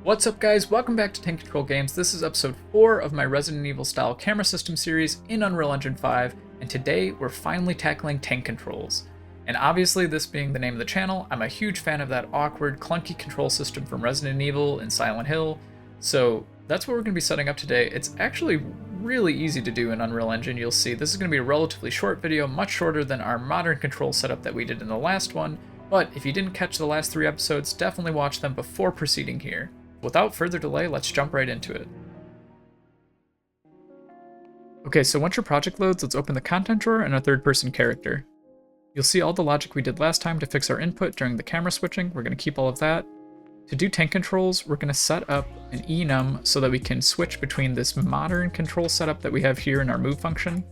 What's up guys, welcome back to Tank Control Games. This is episode 4 of my Resident Evil style camera system series in Unreal Engine 5, and today we're finally tackling tank controls. And obviously, this being the name of the channel, I'm a huge fan of that awkward, clunky control system from Resident Evil and Silent Hill, so that's what we're going to be setting up today. It's actually really easy to do in Unreal Engine. You'll see this is going to be a relatively short video, much shorter than our modern control setup that we did in the last one, but if you didn't catch the last 3 episodes, definitely watch them before proceeding here. Without further delay, let's jump right into it. Okay, so once your project loads, let's open the content drawer and a third-person character. You'll see all the logic we did last time to fix our input during the camera switching. We're going to keep all of that. To do tank controls, we're going to set up an enum so that we can switch between this modern control setup that we have here in our move function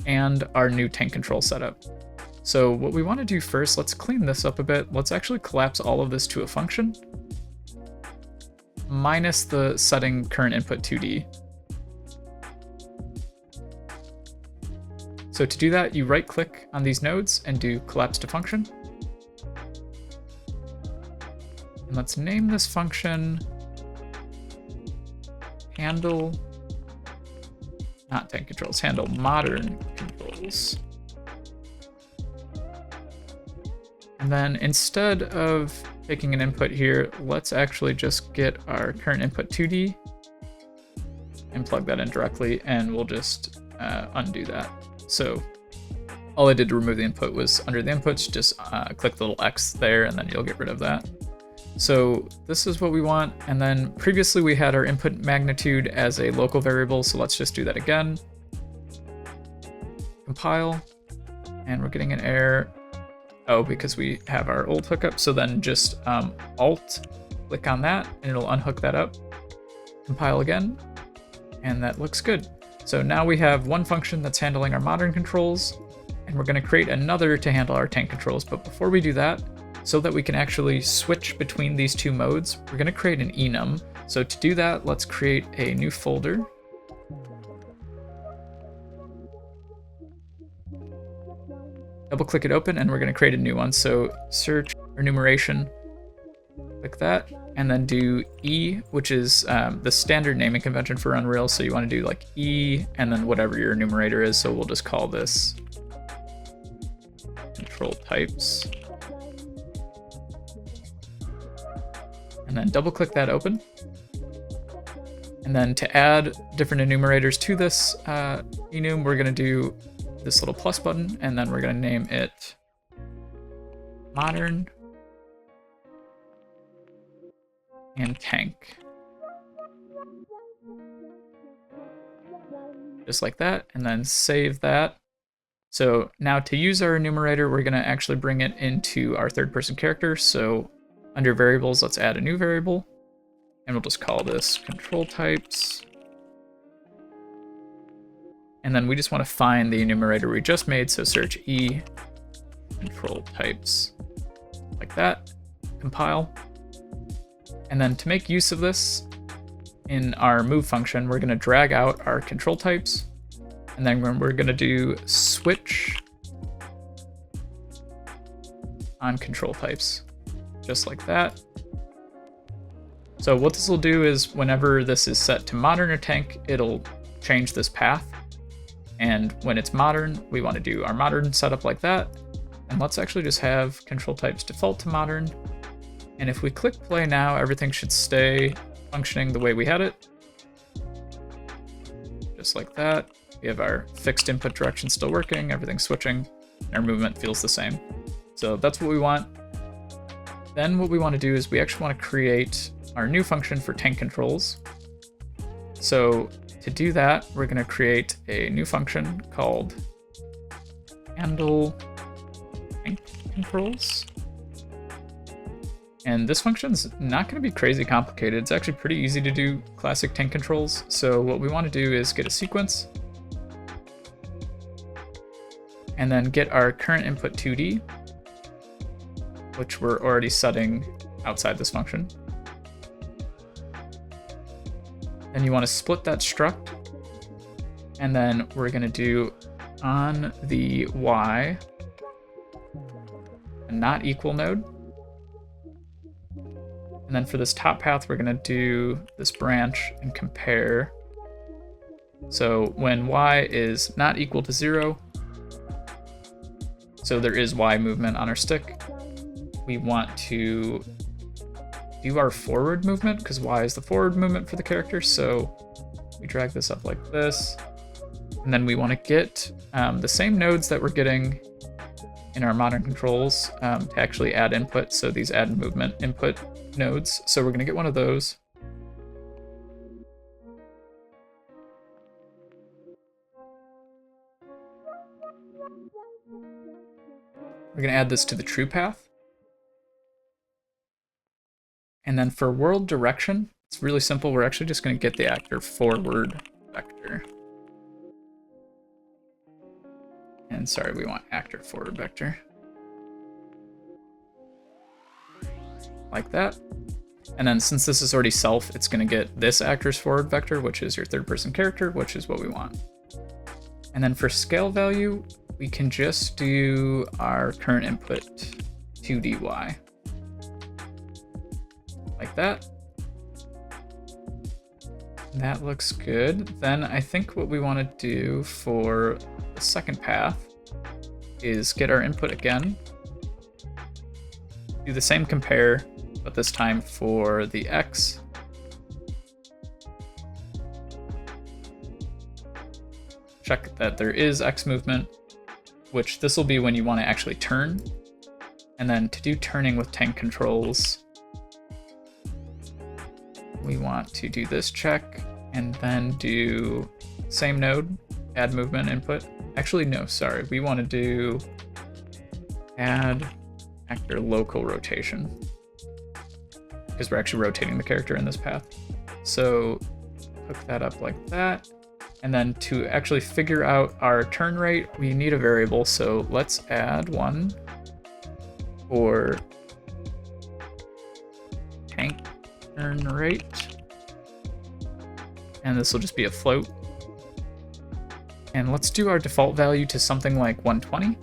and our new tank control setup. So what we want to do first, let's clean this up a bit. Let's actually collapse all of this to a function, minus the setting current input 2D. So to do that, you right click on these nodes and do collapse to function. And let's name this function handle, not tank controls, handle modern controls. And then instead of taking an input here, let's actually just get our current input 2D and plug that in directly, and we'll just undo that. So all I did to remove the input was under the inputs, just click the little X there, and then you'll get rid of that. So this is what we want, and then previously we had our input magnitude as a local variable, so let's just do that again. Compile, and we're getting an error. Oh, because we have our old hookup. So then just Alt, click on that, and it'll unhook that up. Compile again, and that looks good. So now we have one function that's handling our modern controls, and we're going to create another to handle our tank controls. But before we do that, so that we can actually switch between these two modes, we're going to create an enum. So to do that, let's create a new folder. Double click it open, and we're going to create a new one. So search enumeration, click that, and then do E, which is the standard naming convention for Unreal. So you want to do like E and then whatever your enumerator is. So we'll just call this control types. And then double click that open. And then to add different enumerators to this enum, we're going to do this little plus button, and then we're going to name it modern and tank. Just like that, and then save that. So now to use our enumerator, we're going to actually bring it into our third-person character. So under variables, let's add a new variable, and we'll just call this control types. And then we just want to find the enumerator we just made, so search E, control types, like that, compile. And then to make use of this, in our move function, we're going to drag out our control types, and then we're going to do switch on control types, just like that. So what this will do is whenever this is set to modern or tank, it'll change this path. And when it's modern, we want to do our modern setup like that. And let's actually just have control types default to modern. And if we click play now, everything should stay functioning the way we had it. Just like that. We have our fixed input direction still working, everything's switching, and our movement feels the same. So that's what we want. Then what we want to do is we actually want to create our new function for tank controls. So to do that, we're going to create a new function called handle tank controls. And this function's not going to be crazy complicated. It's actually pretty easy to do classic tank controls. So what we want to do is get a sequence, and then get our current input 2D, which we're already setting outside this function. Then you want to split that struct, and then we're going to do on the Y a not equal node, And then for this top path, we're going to do this branch and compare. So when y is not equal to 0, so there is y movement on our stick, we want to do our forward movement because y is the forward movement for the character. So we drag this up like this. And then we want to get the same nodes that we're getting in our modern controls to actually add input. So these add movement input nodes. So we're going to get one of those. We're going to add this to the true path. And then for world direction, it's really simple. We're actually just going to get the actor forward vector. And sorry, we want actor forward vector. Like that. And then since this is already self, it's going to get this actor's forward vector, which is your third person character, which is what we want. And then for scale value, we can just do our current input 2dy. Like that. That looks good. Then I think what we want to do for the second path is get our input again, do the same compare, but this time for the x. Check that there is x movement, which this will be when you want to actually turn. And then to do turning with tank controls, we want to do this check and then do same node, add movement input. Actually, no, sorry. We want to do add actor local rotation because we're actually rotating the character in this path. So hook that up like that. And then to actually figure out our turn rate, we need a variable. So let's add one for tank turn rate. And this will just be a float. And let's do our default value to something like 120.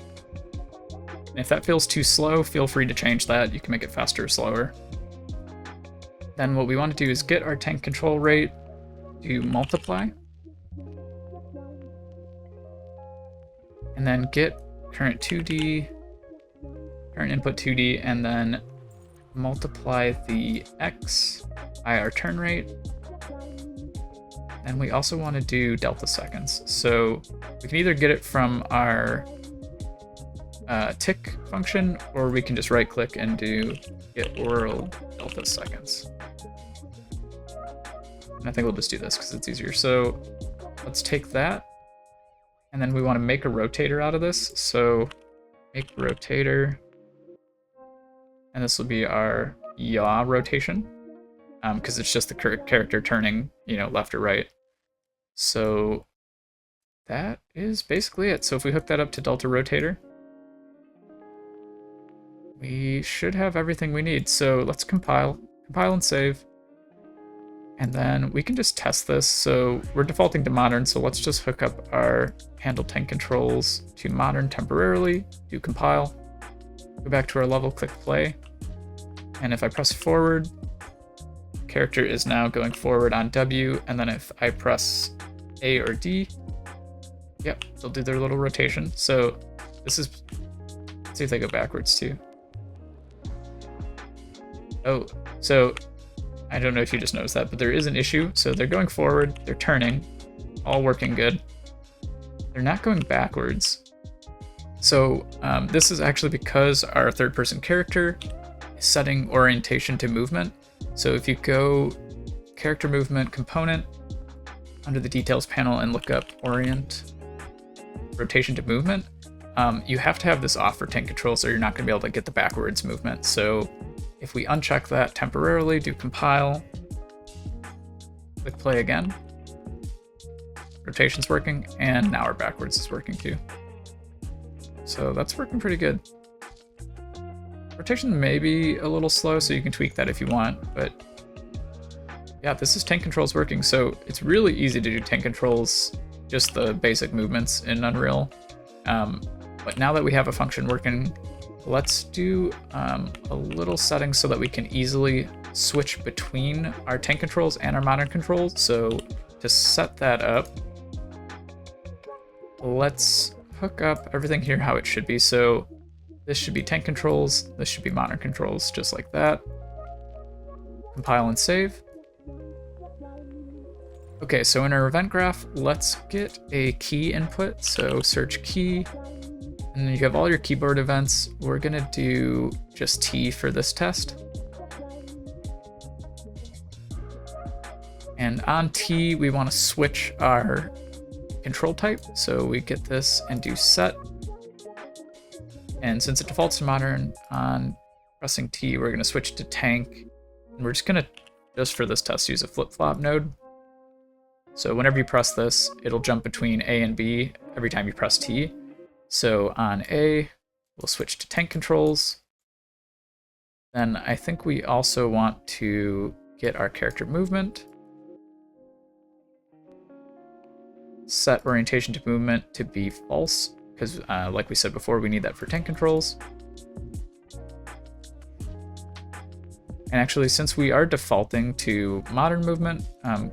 And if that feels too slow, feel free to change that. You can make it faster or slower. Then what we want to do is get our tank control rate to multiply. And then get current 2D, current input 2D, and then multiply the x by our turn rate. And we also want to do delta seconds. So we can either get it from our tick function, or we can just right click and do get world delta seconds. And I think we'll just do this because it's easier. So let's take that. And then we want to make a rotator out of this. So make rotator. And this will be our yaw rotation. Because it's just the character turning, left or right. So that is basically it. So if we hook that up to delta rotator, we should have everything we need. So let's compile and save. And then we can just test this. So we're defaulting to modern. So let's just hook up our handle tank controls to modern temporarily, do compile, go back to our level, click play. And if I press forward, character is now going forward on W, and then if I press A or D, yep, they'll do their little rotation. So this is, let's see if they go backwards too. Oh, so I don't know if you just noticed that, but there is an issue. So they're going forward, they're turning, all working good. They're not going backwards. So this is actually because our third person character is setting orientation to movement. So if you go character movement component under the details panel and look up orient rotation to movement, you have to have this off for tank controls, or you're not going to be able to get the backwards movement. So if we uncheck that temporarily, do compile, click play again, rotation's working, and now our backwards is working too. So that's working pretty good. Rotation may be a little slow, so you can tweak that if you want, but yeah, this is tank controls working. So it's really easy to do tank controls, just the basic movements in Unreal. But now that we have a function working, let's do a little setting so that we can easily switch between our tank controls and our modern controls. So to set that up, let's hook up everything here how it should be. So this should be tank controls, this should be modern controls, just like that. Compile and save. Okay, so in our event graph, let's get a key input. So search key, and then you have all your keyboard events. We're gonna do just T for this test. And on T, we wanna switch our control type. So we get this and do set. And since it defaults to modern, on pressing T, we're gonna switch to tank. And we're just gonna, just for this test, use a flip-flop node. So whenever you press this, it'll jump between A and B every time you press T. So on A, we'll switch to tank controls. Then I think we also want to get our character movement. Set orientation to movement to be false, because like we said before, we need that for tank controls. And actually, since we are defaulting to modern movement,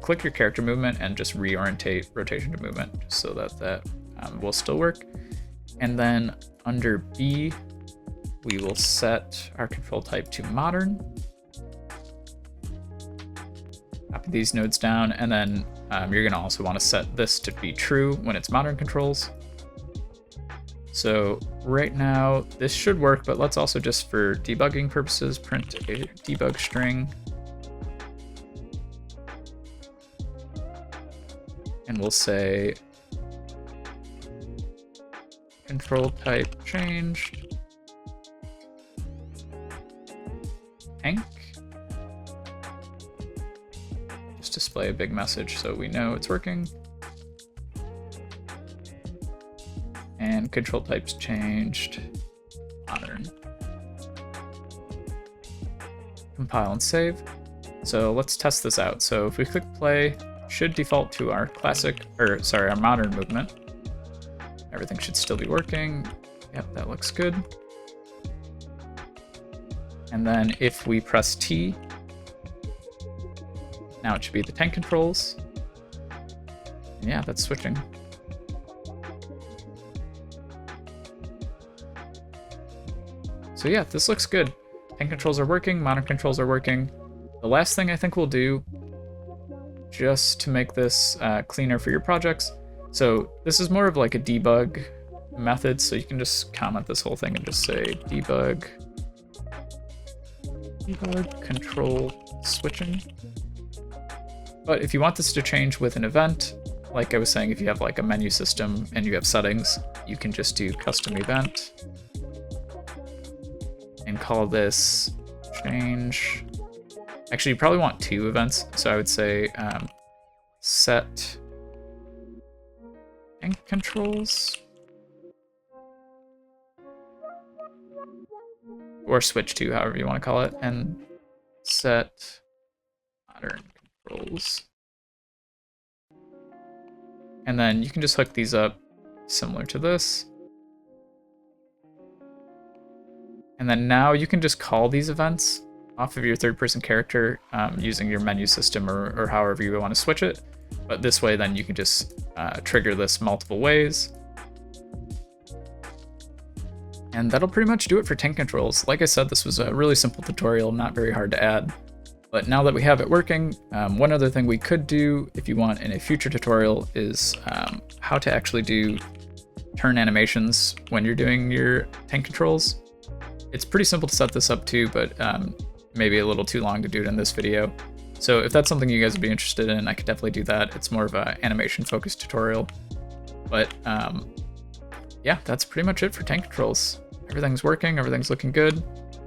click your character movement and just reorientate rotation to movement, just so that that will still work. And then under B, we will set our control type to modern. Copy these nodes down, and then you're gonna also want to set this to be true when it's modern controls. So right now, this should work, but let's also just for debugging purposes, print a debug string. And we'll say control type changed, tank. Just display a big message so we know it's working. And control types changed, modern. Compile and save. So let's test this out. So if we click play, should default to our our modern movement. Everything should still be working. Yep, that looks good. And then if we press T, now it should be the tank controls. And yeah, that's switching. So yeah, this looks good. Tank controls are working, modern controls are working. The last thing I think we'll do, just to make this cleaner for your projects. So this is more of like a debug method, so you can just comment this whole thing and just say debug control switching. But if you want this to change with an event, like I was saying, if you have like a menu system and you have settings, you can just do custom event and call this change. Actually, you probably want two events, so I would say set tank controls, or switch to, however you want to call it, and set modern controls. And then you can just hook these up similar to this. And then now you can just call these events off of your third-person character using your menu system or however you want to switch it. But this way, then you can just trigger this multiple ways. And that'll pretty much do it for tank controls. Like I said, this was a really simple tutorial, not very hard to add. But now that we have it working, one other thing we could do if you want in a future tutorial is how to actually do turn animations when you're doing your tank controls. It's pretty simple to set this up too, but maybe a little too long to do it in this video. So if that's something you guys would be interested in, I could definitely do that. It's more of an animation focused tutorial. But yeah, that's pretty much it for tank controls. Everything's working, everything's looking good.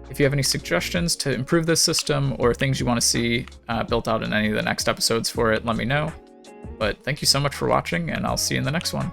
If you have any suggestions to improve this system or things you want to see built out in any of the next episodes for it, let me know. But thank you so much for watching, and I'll see you in the next one.